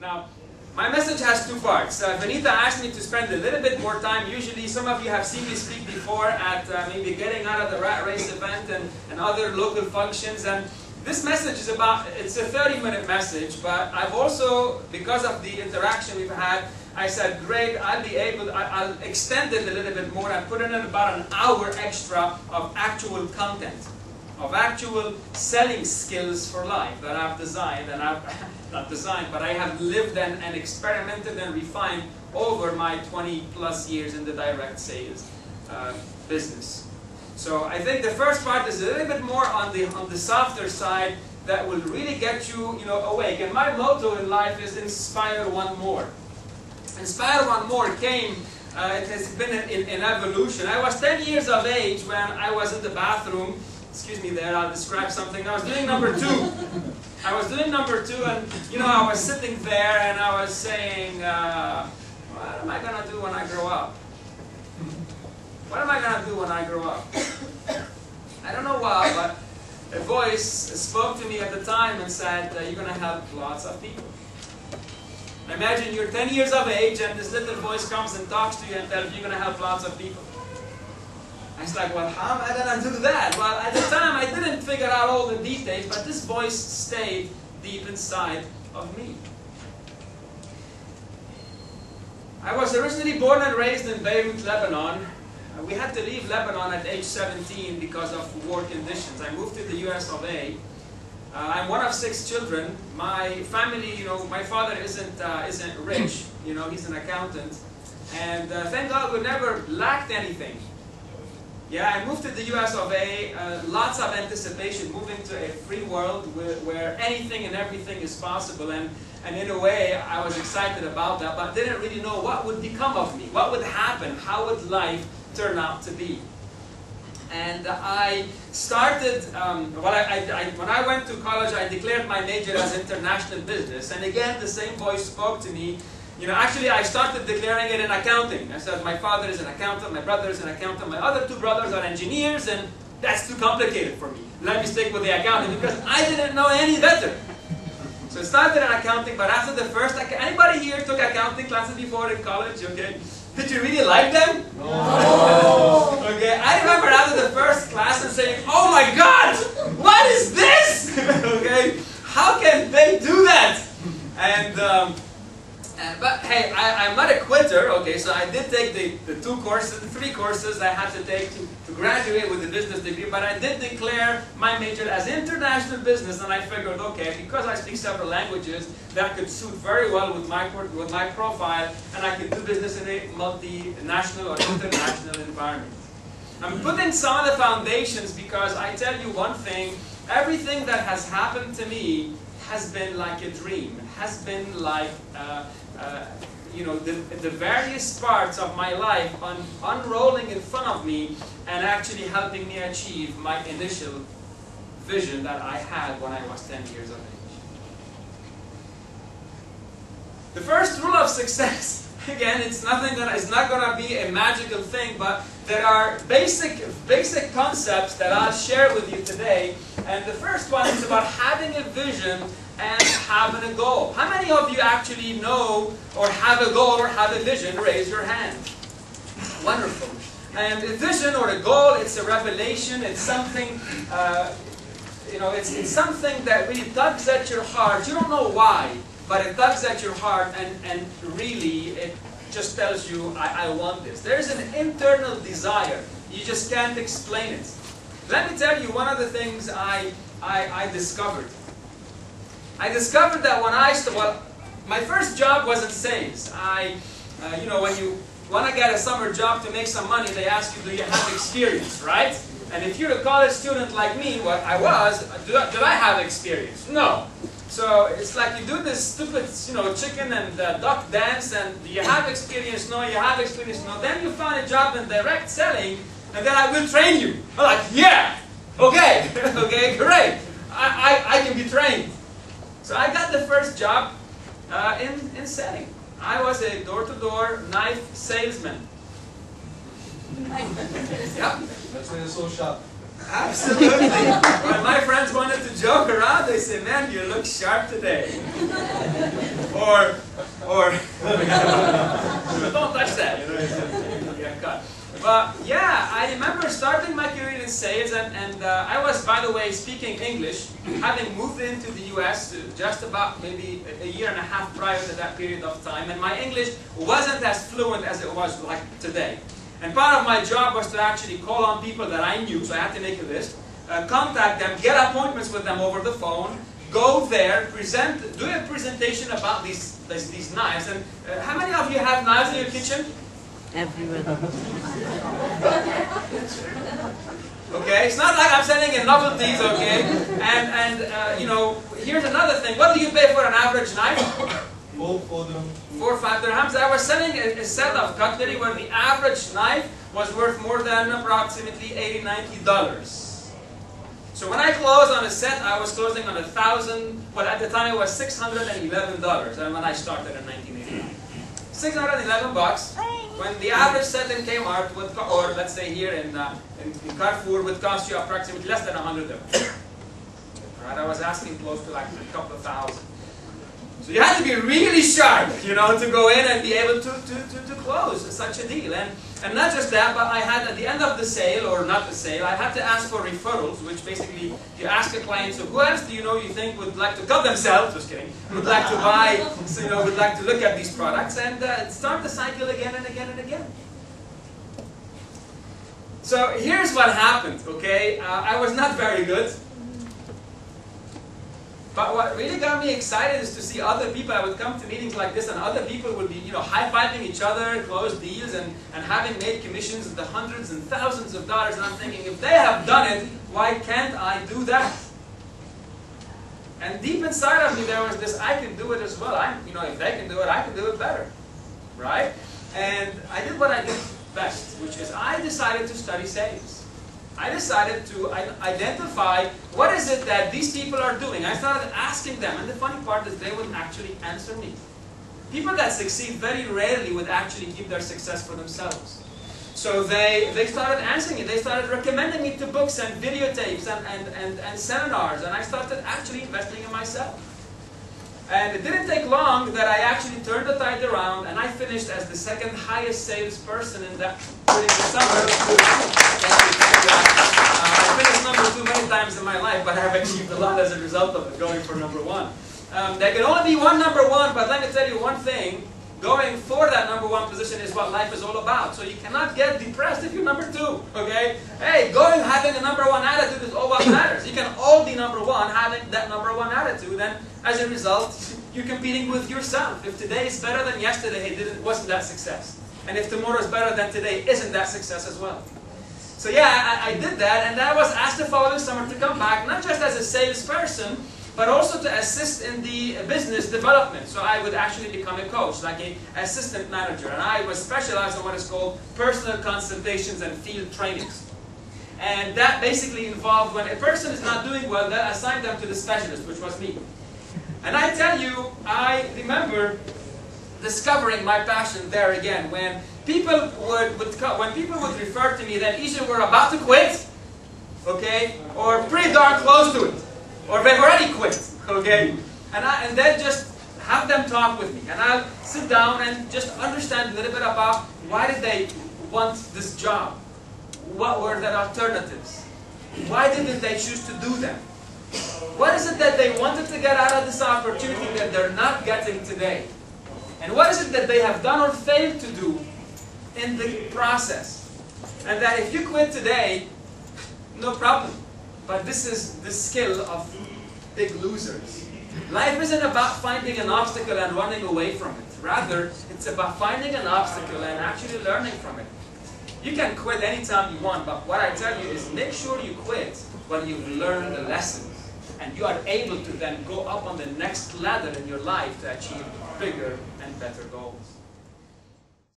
Now, my message has two parts. Vanita asked me to spend a little bit more time. Usually, some of you have seen me speak before at maybe Getting Out of the Rat Race event and other local functions. And this message is about, it's a 30-minute message, but I've also, because of the interaction we've had, I said, great, I'll extend it a little bit more and put in about an hour extra of actual content, of actual selling skills for life that I've designed, and I've, not designed, but I have lived and experimented and refined over my 20+ years in the direct sales business. So I think the first part is a little bit more on the softer side that will really get you, awake. And my motto in life is inspire one more. Inspire one more came, it has been in evolution. I was 10 years of age when I was in the bathroom. Excuse me there, I'll describe something. I was doing number 2. I was doing number 2 and, I was sitting there and I was saying, what am I going to do when I grow up? What am I going to do when I grow up? I don't know why, but a voice spoke to me at the time and said, you're going to help lots of people. Imagine you're 10 years of age and this little voice comes and talks to you and tells you you're going to help lots of people. I was like, well, how am I going to do that? Well, at the time I didn't figure out all the details, but this voice stayed deep inside of me. I was originally born and raised in Beirut, Lebanon. We had to leave Lebanon at age 17 because of war conditions. I moved to the US of A. I'm one of 6 children. My family, my father isn't rich. He's an accountant. And thank God we never lacked anything. Yeah, I moved to the US of A, lots of anticipation, moving to a free world where anything and everything is possible. And in a way, I was excited about that, but didn't really know what would become of me, what would happen, how would life turn out to be. And I started, when I went to college, I declared my major as international business. And again, the same voice spoke to me. Actually, I started declaring it in accounting. I said, my father is an accountant, my brother is an accountant, my other 2 brothers are engineers, and that's too complicated for me. Let me stick with the accounting, because I didn't know any better. So I started in accounting, but after the first, anybody here took accounting classes before in college, okay? Did you really like them? No. Okay, I remember after the first class and saying, oh my God, what is this? Okay, how can they do that? And, but hey, I'm not a quitter, okay, so I did take the 3 courses I had to take to graduate with a business degree, but I did declare my major as international business, and I figured, okay, because I speak several languages, that could suit very well with my profile, and I could do business in a multinational or international environment. I'm putting some of the foundations because I tell you one thing, everything that has happened to me has been like a dream, has been like the various parts of my life unrolling in front of me and actually helping me achieve my initial vision that I had when I was 10 years of age. The first rule of success, again, it's not going to be a magical thing, but there are basic concepts that I'll share with you today. And the first one is about having a vision and having a goal. How many of you actually know or have a goal or have a vision? Raise your hand. Wonderful. And a vision or a goal, it's a revelation. It's something, it's something that really tugs at your heart. You don't know why, but it tugs at your heart, and really it just tells you, I want this. There's an internal desire. You just can't explain it. Let me tell you one of the things I discovered. I discovered that when my first job was in sales. When you want to get a summer job to make some money, they ask you, do you have experience, right? And if you're a college student like me, what I was, did I have experience? No. So it's like you do this stupid, chicken and duck dance, and do you have experience? No. You have experience? No. Then you found a job in direct selling, and then I will train you. I'm like, yeah, okay, okay, great. I can be trained. So I got the first job in selling. I was a door-to-door knife salesman. Yep. That's why you're so sharp. Absolutely. When my friends wanted to joke around, they say, man, you look sharp today. or don't touch that, you know, you get cut. But yeah, I remember starting my career in sales, and I was, by the way, speaking English, having moved into the US just about maybe a year and a half prior to that period of time, and my English wasn't as fluent as it was like today. And part of my job was to actually call on people that I knew, so I had to make a list, contact them, get appointments with them over the phone, go there, do a presentation about these knives. And how many of you have knives in your kitchen? Everyone. Okay, it's not like I'm selling in novelties, okay? And you know, here's another thing. What do you pay for an average knife? 4 dirhams. 4 or 5 dirhams. I was selling a set of cutlery where the average knife was worth more than approximately $80–90. So when I closed on a set, I was closing on $1,000. Well, at the time it was $611, and when I started in 1989. 611 bucks. When the average set in Kmart would, or let's say here in Carrefour, would cost you approximately less than 100 dirhams. Right? I was asking close to like a couple of thousand. So you had to be really sharp, you know, to go in and be able to close such a deal. And not just that, but I had at the end of the sale, or not the sale, I had to ask for referrals, which basically you ask a client, so who else do you know you think would like to cut themselves, just kidding, would like to buy, so, you know, would like to look at these products, and start the cycle again and again and again. So here's what happened, okay? I was not very good. But what really got me excited is to see other people. I would come to meetings like this, and other people would be, you know, high-fiving each other, close deals, and having made commissions of the hundreds and thousands of dollars. And I'm thinking, if they have done it, why can't I do that? And deep inside of me, there was this: I can do it as well. You know, if they can do it, I can do it better, right? And I did what I did best, which is I decided to study sales. I decided to identify what is it that these people are doing. I started asking them, and the funny part is they would actually answer me. People that succeed very rarely would actually keep their success for themselves. So they started answering it. They started recommending me to books and videotapes and seminars, and I started actually investing in myself. And it didn't take long that I actually turned the tide around, and I finished as the second highest salesperson in that during the summer. I finished #2 many times in my life, but I have achieved a lot as a result of it, going for #1. There can only be one #1, but let me tell you one thing. Going for that #1 position is what life is all about. So you cannot get depressed if you're #2, okay? Hey, having a #1 attitude is all what matters. You can all be #1 having that #1 attitude, and as a result, you're competing with yourself. If today is better than yesterday, it wasn't that success. And if tomorrow is better than today, isn't that success as well? So yeah, I did that, and I was asked the following summer to come back, not just as a salesperson, but also to assist in the business development. So I would actually become a coach, like an assistant manager. And I was specialized in what is called personal consultations and field trainings. And that basically involved when a person is not doing well, they assign them to the specialist, which was me. And I tell you, I remember discovering my passion there again, when people would refer to me that either we're about to quit, okay, or pretty darn close to it. Or they've already quit, okay? And then just have them talk with me. And I'll sit down and just understand a little bit about why did they want this job? What were their alternatives? Why didn't they choose to do them? What is it that they wanted to get out of this opportunity that they're not getting today? And what is it that they have done or failed to do in the process? And that if you quit today, no problem. But this is the skill of big losers. Life isn't about finding an obstacle and running away from it. Rather, it's about finding an obstacle and actually learning from it. You can quit anytime you want, but what I tell you is make sure you quit when you've learned the lessons. And you are able to then go up on the next ladder in your life to achieve bigger and better goals.